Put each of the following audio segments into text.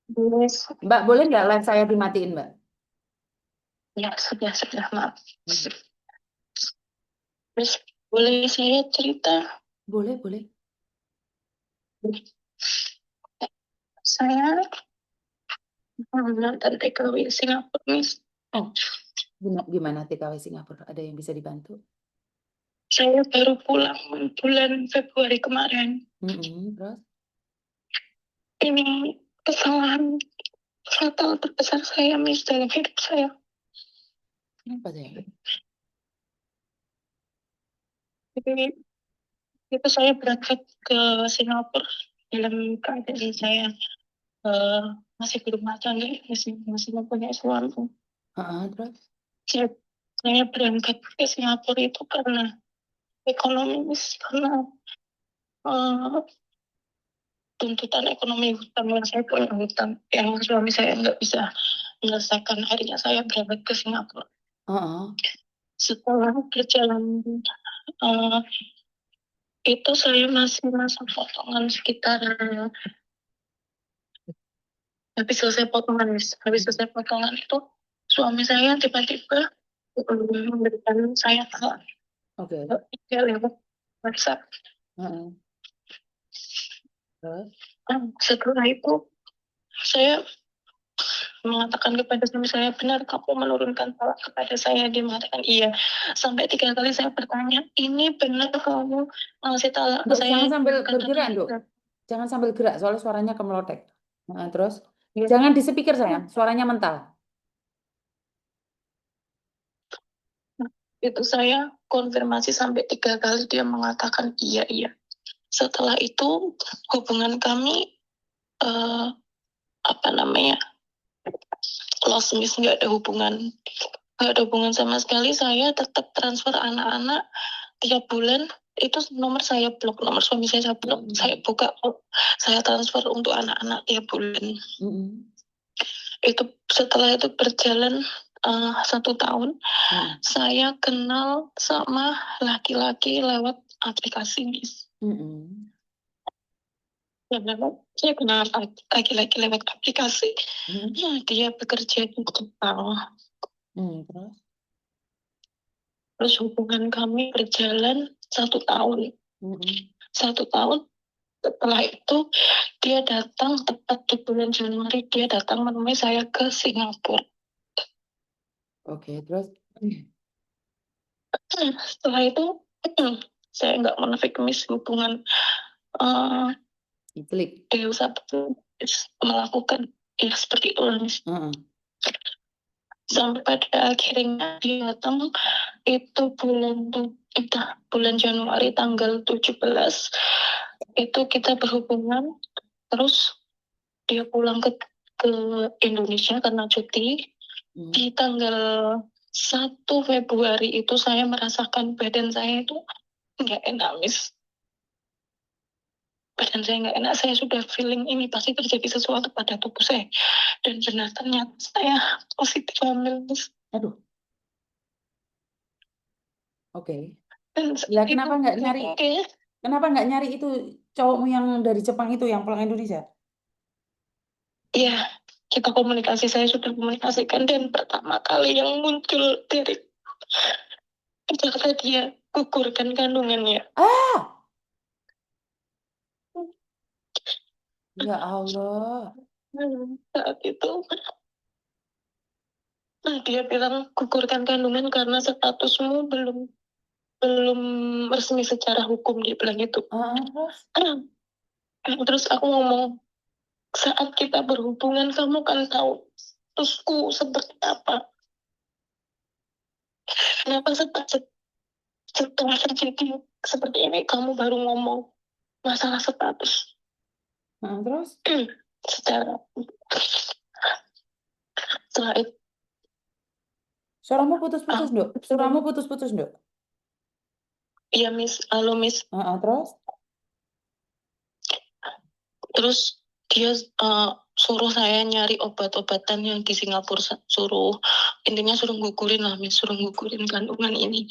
Boleh. Mbak, boleh nggak live saya dimatiin, Mbak? Ya, sudah, maaf. Terus, boleh saya cerita? Boleh, boleh. Saya nonton TKW Singapura, Miss. Oh, gimana TKW Singapura? Ada yang bisa dibantu? Saya baru pulang bulan Februari kemarin. Terus? Ini kesalahan fatal terbesar saya, Miss, dalam hidup saya. Kenapa saya? Jadi, itu saya berangkat ke Singapura dalam keadaan saya masih berumah tangga, masih mempunyai suami. Terus? Saya berangkat ke Singapura itu karena ekonomis, karena uh, tuntutan ekonomi hutang yang saya punya hutang yang suami saya nggak bisa menyelesaikan, akhirnya saya berangkat ke Singapura. Setelah berjalan uh, itu saya masih masa potongan sekitar habis selesai potongan itu suami saya tiba-tiba memberikan saya tahu dia lewat WhatsApp. Terus? Setelah itu saya mengatakan kepada suami saya, benar kamu menurunkan talak kepada saya? Dia mengatakan iya. Sampai 3 kali saya bertanya, ini benar kamu ngasih talak ke saya? Jangan sambil bergerak, Dok. Jangan sambil gerak, soalnya suaranya kemelotek. Terus? Jangan di speaker, sayang. Suaranya mental. Itu saya konfirmasi sampai 3 kali, dia mengatakan iya, iya. Setelah itu hubungan kami lost, miss, nggak ada hubungan sama sekali. Saya tetap transfer anak-anak tiap bulan, itu nomor saya blok, nomor suami saya blok, saya buka, saya transfer untuk anak-anak tiap bulan. Itu setelah itu berjalan 1 tahun, saya kenal sama laki-laki lewat aplikasi, Miss. Saya kenal laki-laki lewat aplikasi. Dia bekerja di Jepang. Terus hubungan kami berjalan 1 tahun. 1 tahun setelah itu dia datang tepat di bulan Januari, dia datang menemui saya ke Singapura. Terus? Setelah itu saya nggak munafik, Miss, hubungan Dewa melakukan seperti itu, Miss. Sampai pada akhirnya dia datang itu bulan Januari tanggal 17 itu kita berhubungan. Terus dia pulang ke Indonesia karena cuti. Di tanggal 1 Februari itu saya merasakan badan saya itu nggak enak, Miss. Badan saya nggak enak, saya sudah feeling ini pasti terjadi sesuatu pada tubuh saya. Dan benar, ternyata saya positif hamil, Miss. Aduh. Lah, kenapa nggak nyari? Kenapa nggak nyari itu cowokmu yang dari Jepang itu yang pulang Indonesia? Iya, kita komunikasi, saya sudah komunikasikan, dan pertama kali yang muncul dari kata dia gugurkan kandungannya. Ya Allah. Saat itu dia bilang gugurkan kandungan karena statusmu belum resmi secara hukum, dia bilang itu. Terus aku ngomong, saat kita berhubungan kamu kan tahu statusku seperti apa. Kenapa setelah terjadi seperti ini kamu baru ngomong masalah status? Terus? Setelah itu Suaramu putus-putus, Dok. Suaramu putus-putus, Dok. iya, Miss. Halo, Miss. Terus dia suruh saya nyari obat-obatan yang di Singapura, intinya suruh gugurin lah, Miss, suruh gugurin kandungan ini.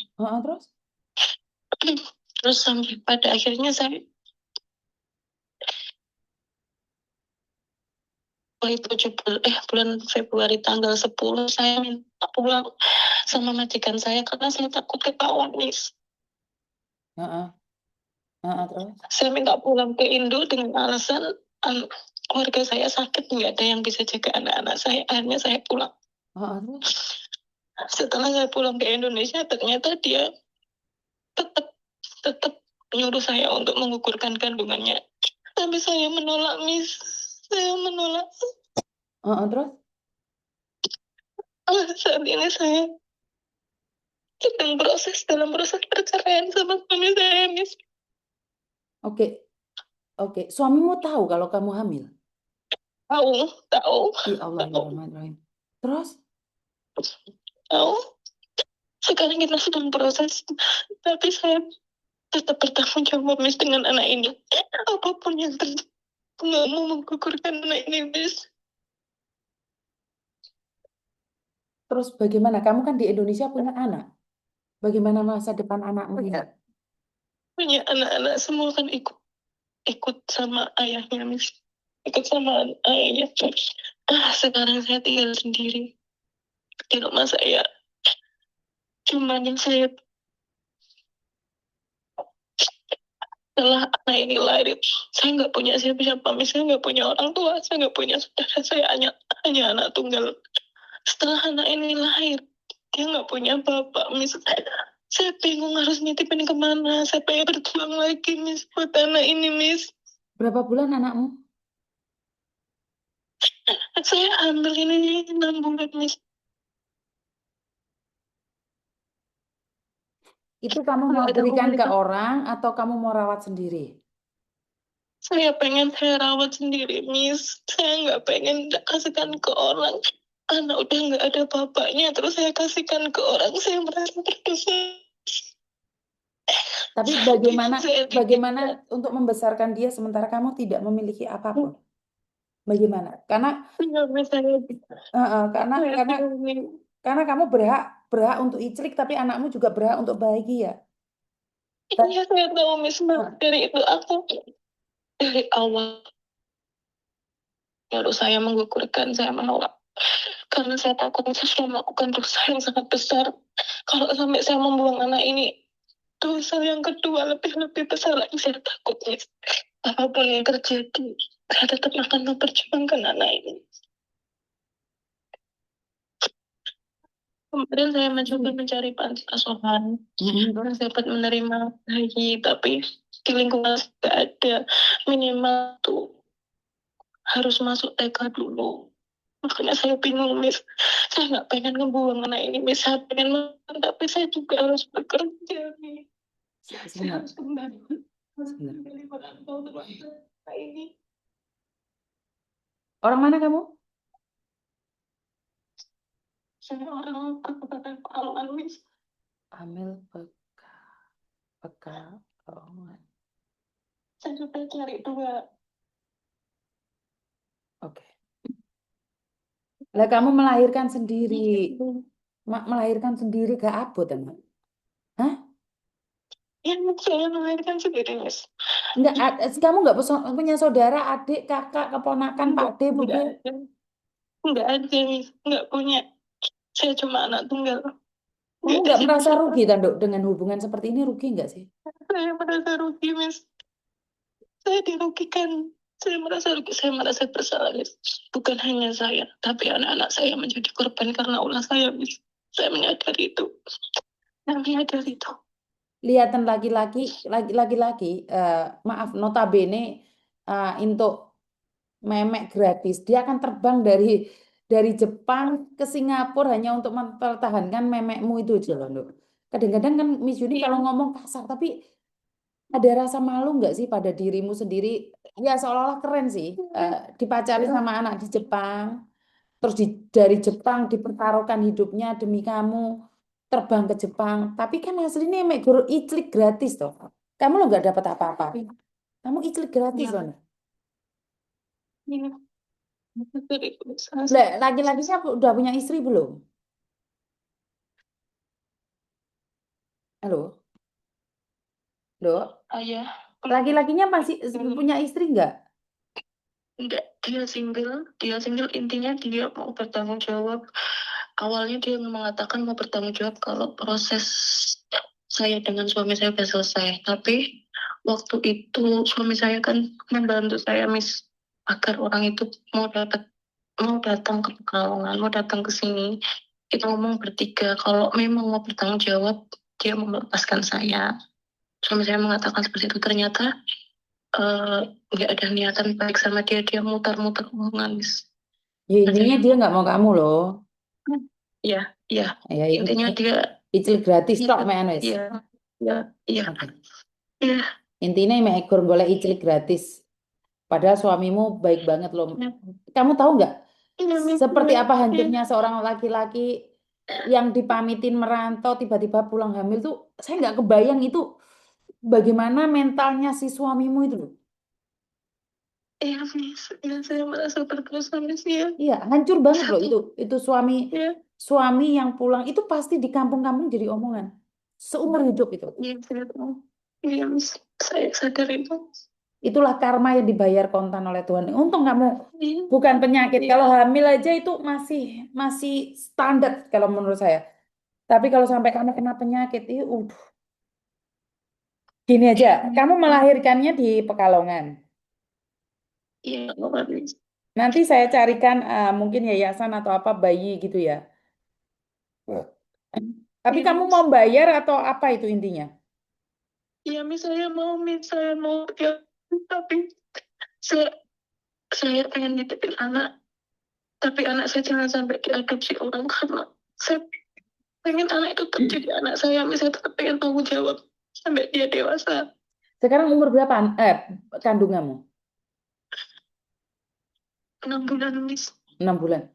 Terus sampai pada akhirnya saya bulan Februari tanggal 10 saya minta pulang sama majikan saya karena saya takut ketahuan, Miss. Heeh. Terus? Saya minta pulang ke Indo dengan alasan keluarga saya sakit, nggak ada yang bisa jaga anak-anak saya. Akhirnya saya pulang. Terus? Setelah saya pulang ke Indonesia, ternyata dia tetap nyuruh saya untuk menggugurkan kandungannya. Tapi saya menolak, Miss. Saya menolak. Terus? Saat ini saya sedang dalam proses perceraian sama suami saya, Miss. Oke. Suamimu tahu kalau kamu hamil? Tahu. Ya Allah, ya Rahman. Terus? Tahu. Sekarang kita sedang proses, tapi saya tetap bertanggung jawab, Miss, dengan anak ini. Apapun yang terjadi, nggak mau menggugurkan anak ini, Miss. Terus bagaimana? Kamu kan di Indonesia punya anak. Bagaimana masa depan anakmu? Punya anak-anak semua kan ikut sama ayahnya, Miss. Ikut sama ayahnya. Sekarang saya tinggal sendiri di rumah saya. Cuman yang saya setelah anak ini lahir, saya nggak punya siapa-siapa, Miss. Saya nggak punya orang tua, saya nggak punya saudara, saya hanya anak tunggal. Setelah anak ini lahir, dia nggak punya bapak, Miss. Saya bingung harus nitipin kemana. Saya pengen berjuang lagi, Miss, buat anak ini, Miss. Berapa bulan anakmu? Saya hamil ini 6 bulan, Miss. Itu kamu mau berikan ke orang atau kamu mau rawat sendiri? Saya pengen saya rawat sendiri, Miss. Saya nggak pengen kasihkan ke orang. Anak udah nggak ada bapaknya, terus saya kasihkan ke orang. Saya merasa berdosa. Tapi bagaimana untuk membesarkan dia sementara kamu tidak memiliki apapun? Bagaimana? Karena karena kamu berhak untuk iclik, tapi anakmu juga berhak untuk bahagia. Iya, saya tahu, Miss. Dari itu aku dari awal harus saya menggugurkan, saya menolak. Karena saya takut saya sudah melakukan dosa yang sangat besar. Kalau sampai saya membuang anak ini, dosa yang kedua lebih besar lagi. Saya takut, Miss. Apapun yang terjadi, saya tetap akan memperjuangkan anak ini. Kemarin saya mencoba mencari panti asuhan. Saya dapat menerima bayi, tapi di lingkungan tidak ada. Minimal tuh harus masuk TK dulu. Makanya saya bingung, Miss. Saya nggak pengen ngebuang anak ini, Miss. Saya pengen makan, tapi saya juga harus bekerja, Miss. Saya harus kembali. Ini. Orang mana kamu? Saya orang Kabupaten Pekalongan, Miss. Amil Pekalongan. Saya sudah cari 2. Oke. Lah kamu melahirkan sendiri. Melahirkan sendiri gak abot, emang? Hah? Ya, saya melahirkan sendiri, Miss. Enggak, kamu nggak punya saudara, adik, kakak, keponakan, Pak D, Bu D? Enggak ada, Miss. Enggak punya. Saya cuma anak tunggal. Kamu nggak merasa rugi, Tanduk, dengan hubungan seperti ini? Rugi nggak sih? Saya merasa rugi, Miss. Saya dirugikan. Saya merasa rugi. Saya merasa bersalah, Miss. Bukan hanya saya, tapi anak-anak saya menjadi korban karena ulah saya, Miss. Saya menyadari itu. Saya menyadari itu. Lihatan laki-laki, maaf, notabene untuk memek gratis. Dia akan terbang dari Jepang ke Singapura hanya untuk mempertahankan memekmu itu aja loh, Nduk. Kadang-kadang kan Miss Yuni kalau ngomong kasar, tapi ada rasa malu nggak sih pada dirimu sendiri? Ya seolah-olah keren sih, dipacari sama anak di Jepang, terus dari Jepang dipertaruhkan hidupnya demi kamu, terbang ke Jepang. Tapi kan aslinya mek guru iclik gratis toh. Kamu lo nggak dapat apa-apa. Kamu iclik gratis loh. Iya. Laki-lakinya udah punya istri belum? Halo? Loh? Ayah. Laki-lakinya masih punya istri nggak? enggak, dia single intinya dia mau bertanggung jawab. Awalnya dia mengatakan mau bertanggung jawab kalau proses saya dengan suami saya sudah selesai. Tapi waktu itu suami saya kan membantu saya agar orang itu mau datang ke Pekalongan, mau datang ke sini. Kita ngomong bertiga kalau memang mau bertanggung jawab dia mau melepaskan saya. Suami saya mengatakan seperti itu. Ternyata eh, nggak ada niatan baik sama dia. Dia mutar-mutar omongan, Miss. Ya Ada intinya yang dia nggak mau kamu loh. ya, ya, Ya intinya dia icil gratis iya, tok men wis. iya, iya, iya, Oke. iya, Intinya mek ekor golek icil gratis. Padahal suamimu baik banget loh. iya, Kamu tahu nggak iya, Miss, seperti iya, apa iya, hancurnya seorang laki-laki yang dipamitin merantau tiba-tiba pulang hamil tuh saya nggak kebayang itu bagaimana mentalnya si suamimu itu loh. iya, Miss. Iya, saya merasa berdosa, Miss, ya. Iya, hancur banget loh Satu, itu suami ya, suami yang pulang itu pasti di kampung-kampung jadi omongan seumur hidup itu. iya, saya tahu. Iya, Miss, saya sadar itu. Itulah karma yang dibayar kontan oleh Tuhan. Untung kamu Iya, bukan penyakit. iya, Kalau hamil aja itu masih masih standar kalau menurut saya. Tapi kalau sampai kamu kena penyakit, gini aja. iya, Miss. Kamu melahirkannya di Pekalongan. Iya, Lord, Miss. Nanti saya carikan mungkin yayasan atau apa bayi gitu ya. Tapi Iya, kamu Miss. mau bayar atau apa itu intinya? Iya, Miss, Miss, saya mau, ya, tapi saya, saya pengen nitipin anak, tapi anak saya jangan sampai diadopsi orang karena saya pengen anak itu tetap jadi anak saya, Miss. Saya tetap pengen tanggung jawab sampai dia dewasa. Sekarang umur berapa kandunganmu? 6 bulan, Miss. 6 bulan.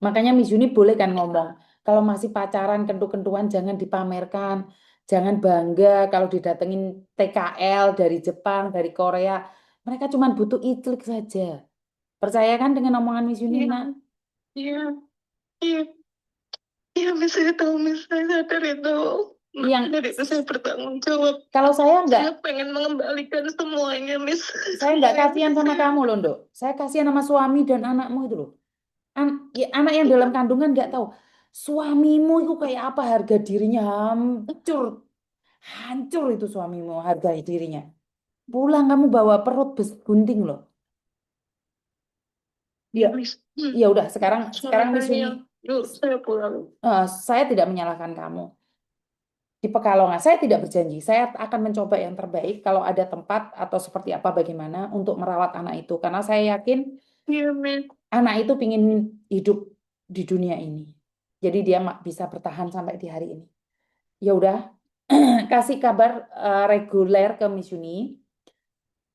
Makanya Miss Yuni boleh kan ngomong, kalau masih pacaran kentu-kentuan jangan dipamerkan, jangan bangga kalau didatengin TKL dari Jepang, dari Korea. Mereka cuma butuh iklik saja. Percaya kan dengan omongan Miss Yuni, Iya, nak? iya, iya, iya, Miss. Saya tahu, Miss. Saya sadar itu. Maka Yang dari itu saya bertanggung jawab. kalau saya nggak, Saya pengen mengembalikan semuanya, Miss. saya nggak Semua yang kasihan sama saya. kamu loh, Nduk. Saya kasihan sama suami dan anakmu itu loh. Ya, anak yang dalam kandungan nggak tahu. Suamimu itu kayak apa harga dirinya hancur. Hancur itu suamimu harga dirinya. Pulang kamu bawa perut gunting loh. Iya, Ya, Miss. Hmm. ya udah sekarang Suami sekarang Miss saya Yuni, yang dulu saya pulang. saya tidak menyalahkan kamu. Di Pekalongan saya tidak berjanji. Saya akan mencoba yang terbaik kalau ada tempat atau seperti apa bagaimana untuk merawat anak itu. Karena saya yakin Iya, Miss. anak itu ingin hidup di dunia ini. Jadi dia bisa bertahan sampai di hari ini. Ya udah, kasih kabar reguler ke Miss Yuni.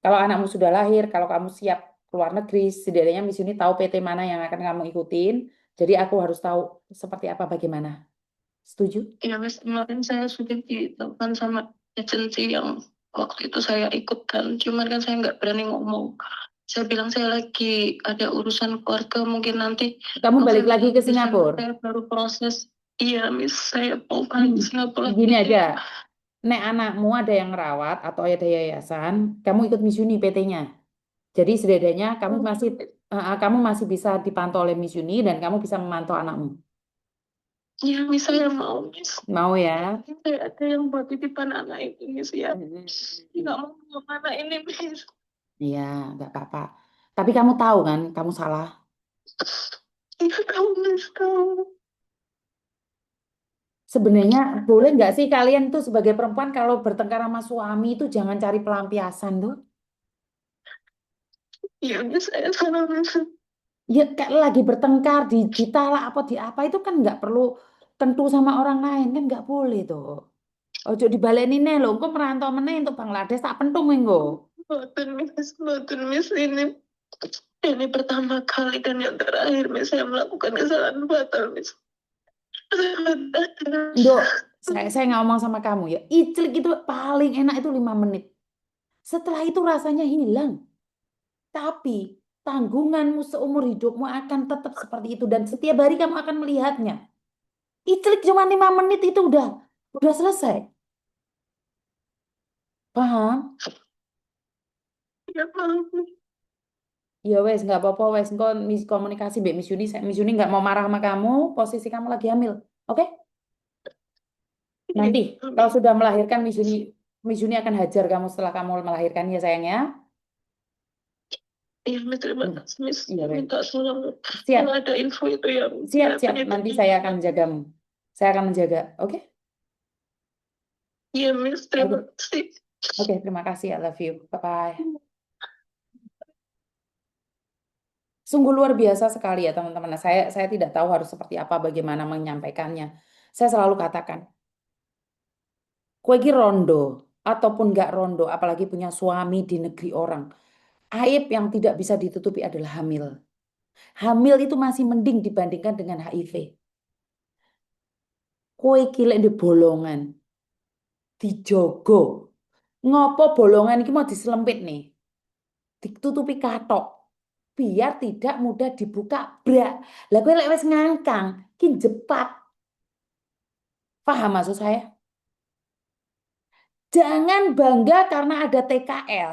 Kalau anakmu sudah lahir, kalau kamu siap keluar negeri, setidaknya Miss Yuni tahu PT mana yang akan kamu ikutin. Jadi aku harus tahu seperti apa bagaimana. Setuju? Iya, Miss. Kemarin saya sudah ditelepon sama agensi yang waktu itu saya ikutkan. Cuman kan saya nggak berani ngomong. Saya bilang saya lagi ada urusan keluarga. Mungkin nanti Kamu balik November lagi atau ke Desember Singapura. saya baru proses. Iya, Miss. Saya mau balik ke Singapura Gini lagi. aja, nek anakmu ada yang rawat atau ada yayasan, kamu ikut Miss Yuni PT-nya. Jadi setidaknya kamu masih bisa dipantau oleh Miss Yuni dan kamu bisa memantau anakmu. Iya, Miss. Saya mau, Miss. Mau ya? Saya ada yang buat titipan anak itu, Miss. Ya. Nggak Mm-mm. mau buang anak ini, Miss. Iya, nggak apa-apa. Tapi kamu tahu kan, kamu salah. Nggak tahu, Miss. Tahu. Sebenarnya boleh nggak sih kalian tuh sebagai perempuan kalau bertengkar sama suami itu jangan cari pelampiasan tuh. Iya, Miss. Saya salah, Miss. Ya kayak lagi bertengkar ditalak apa di apa itu kan nggak perlu tentu sama orang lain kan nggak boleh tuh. Ojo dibaleni nih loh, engko merantau meneh untuk Bangladesh tak pentung engko. Mboten, Miss. Ini pertama kali dan yang terakhir, Miss. Saya melakukan kesalahan fatal, Miss. Nduk, saya ngomong sama kamu ya, iclik itu paling enak itu 5 menit. Setelah itu rasanya hilang. Tapi tanggunganmu seumur hidupmu akan tetap seperti itu dan setiap hari kamu akan melihatnya. Iclik cuma 5 menit itu udah selesai. Paham? Ya, paham. Ya wes nggak apa-apa wes engko komunikasi Mbak Miss Yuni. Miss Yuni nggak mau marah sama kamu, posisi kamu lagi hamil. Oke? Iya, Nanti kalau amin. sudah melahirkan Miss Yuni akan hajar kamu setelah kamu melahirkan ya sayang ya. Iya, Miss, terima Hmm. kasih, Miss. Iya wes. Minta tolong kalau Siap, ada info itu ya, Miss. siap, Saya siap. pengen Nanti tanya. saya akan menjagamu. Saya akan menjaga. Oke? Iya, Miss, terima Oke. kasih. Oke, terima kasih. I love you. Bye-bye. Sungguh luar biasa sekali ya teman-teman. Nah, saya tidak tahu harus seperti apa bagaimana menyampaikannya. Saya selalu katakan, kue ki rondo ataupun nggak rondo, apalagi punya suami di negeri orang. Aib yang tidak bisa ditutupi adalah hamil. Hamil itu masih mending dibandingkan dengan HIV. Kue kilek di bolongan, dijogo. Ngopo bolongan ini mau diselempit nih, ditutupi katok, biar tidak mudah dibuka brak. Lah kue lek wis ngangkang, ki jepat. Paham maksud saya? Jangan bangga karena ada TKL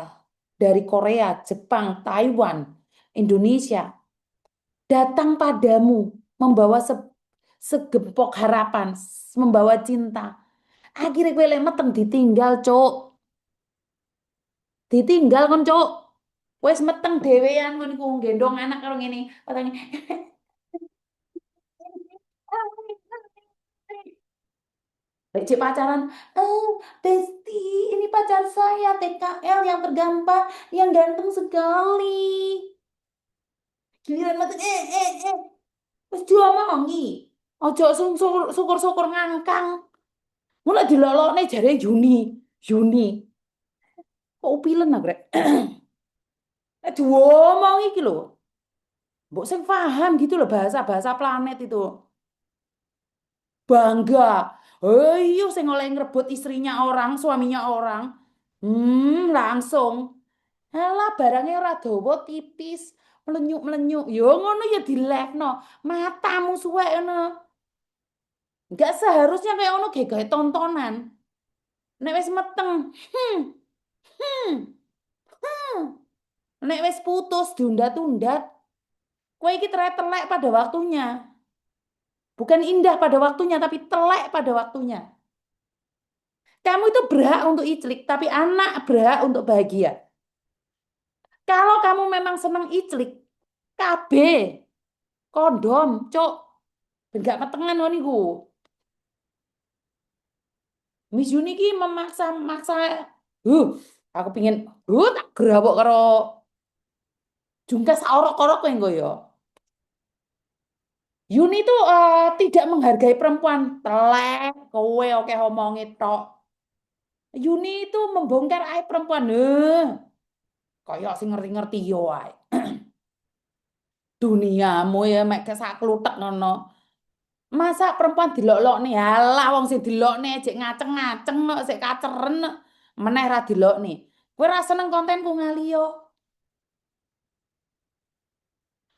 dari Korea, Jepang, Taiwan, Indonesia datang padamu membawa segempok harapan, membawa cinta. Akhirnya gue meteng ditinggal, cok. Ditinggal kon, cok. Wes meteng dhewean kon iku gendong anak karo ngene. Patane. Cek pacaran, Besti, ini pacar saya TKL yang tergampang, yang ganteng sekali. Giliran metu wis diomongi. Ojo syukur-syukur ngangkang. Mulai dilolokne jare Yuni. Yuni. Kok upilen aku rek. Diomongi iki lho. Mbok sing paham gitu loh bahasa-bahasa planet itu. Bangga. Ayo sing oleh ngrebut istrinya orang, suaminya orang. Langsung. Alah barangnya ora dawa tipis, melenyuk-melenyuk. Yo ngono ya dilekno. Matamu suwek ngono. Enggak seharusnya kayak ono kayak tontonan. Nek wis meteng, hmm, hmm, hmm. Nek wis putus diundat-undat, kowe iki telek pada waktunya. Bukan indah pada waktunya, tapi telek pada waktunya. Kamu itu berhak untuk iclik, tapi anak berhak untuk bahagia. Kalau kamu memang senang iclik, KB, kondom, cok, enggak metengan niku. Miss Yuni ki memaksa-maksa, huh, aku pingin, tak gerawok karo jungkas orok-orok kowe engko ya. Yuni itu tidak menghargai perempuan. Telek, kowe oke omongi tok. Yuni itu membongkar aib perempuan. Kayak sing ngerti-ngerti yo ae. Duniamu ya mek kesak kluthek ngono. Masa perempuan dilok-lok nih? Halah wong sing dilok nih jek ngaceng-ngaceng kok sik kaceren meneh ra dilok nih. Kowe ra seneng kontenku ngali yo.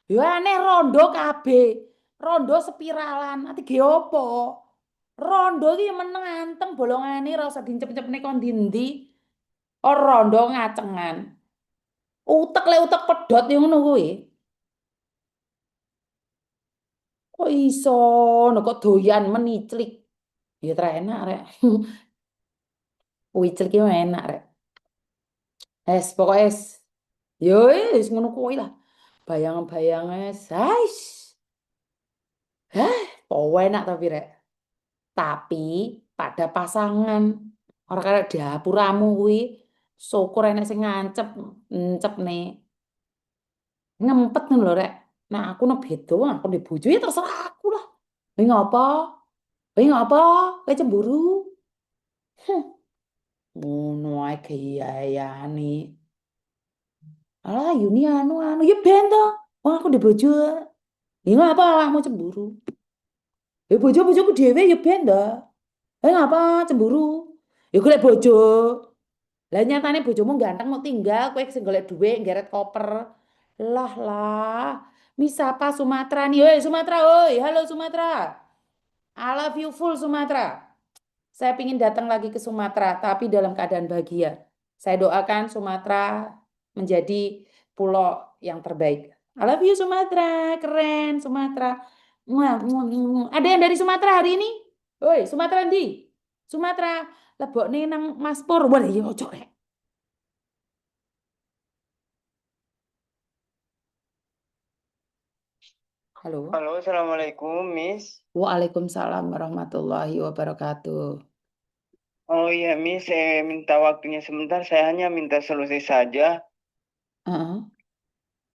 Yo aneh rondo kabeh. Rondo spiralan. Ati ge opo? Rondo iki meneng anteng bolongane ora usah dincep-cepne kon ndi-ndi. Oh rondo ngacengan. Utek le utek pedhot yo ngono kuwi. Kok iso no kok doyan meniclik. Ya tra enak rek. Wiclik ki enak rek. Es pokoknya es. Yo wis ngono kuwi lah. Bayang-bayangnya sais. Hah, enak tapi rek. Tapi pada pasangan orang kayak dapuramu kuwi syukur enek sing ngancep, encep nih. Ngempet nih lho rek. Nah, aku no beda, aku di bojo ya terserah aku lah. Ini ngapa? Ini ngapa? Kayak cemburu. Ngono ae gayane. Alah, Yuni anu ya ben to. Wong aku di bojo. Ya ngapa awakmu cemburu? Ya bojo-bojoku dhewe ya ben to. Ngapa cemburu? Ya golek bojo. Lah nyatane bojomu ganteng mau tinggal, kowe sing golek dhuwit, ngeret koper. Lah lah. Misapa Sumatera nih? Hei Sumatera, oi. Halo Sumatera. I love you full Sumatera. Saya ingin datang lagi ke Sumatera, tapi dalam keadaan bahagia. Saya doakan Sumatera menjadi pulau yang terbaik. I love you Sumatera, keren Sumatera. Ada yang dari Sumatera hari ini? Woi, Sumatera ndi? Sumatera lebokne nang Maspur. Wah, iya ojo rek. Halo. Halo, Assalamualaikum, Miss. Waalaikumsalam warahmatullahi wabarakatuh. Oh iya, Miss, saya minta waktunya sebentar. Saya hanya minta solusi saja.